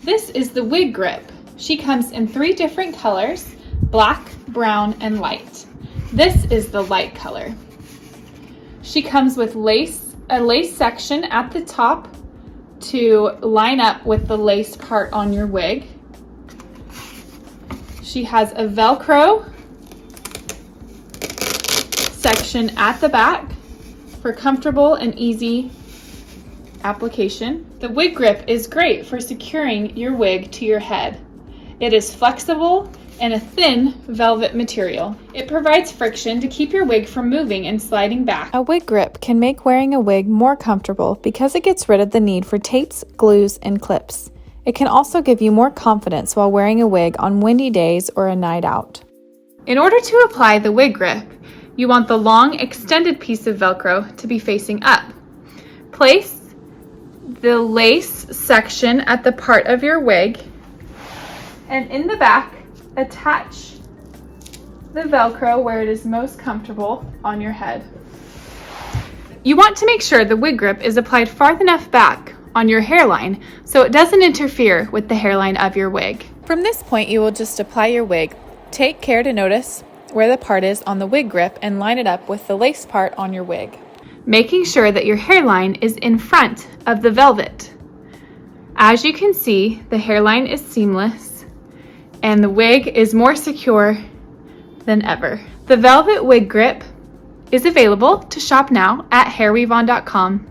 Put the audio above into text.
This is the Wig Grip. She comes in 3 different colors, black, brown, and light. This is the light color. She comes with a lace section at the top to line up with the lace part on your wig. She has a Velcro section at the back for comfortable and easy application. The Wig Grip is great for securing your wig to your head. It is flexible and a thin velvet material. It provides friction to keep your wig from moving and sliding back. A wig grip can make wearing a wig more comfortable because it gets rid of the need for tapes, glues, and clips. It can also give you more confidence while wearing a wig on windy days or a night out. In order to apply the Wig Grip, you want the long extended piece of Velcro to be facing up. Place the lace section at the part of your wig, and in the back, attach the Velcro where it is most comfortable on your head. You want to make sure the Wig Grip is applied far enough back on your hairline so it doesn't interfere with the hairline of your wig. From this point, you will just apply your wig. Take care to notice where the part is on the Wig Grip and line it up with the lace part on your wig, making sure that your hairline is in front of the velvet. As you can see, the hairline is seamless and the wig is more secure than ever. The Velvet Wig Grip is available to shop now at HairWeavon.com.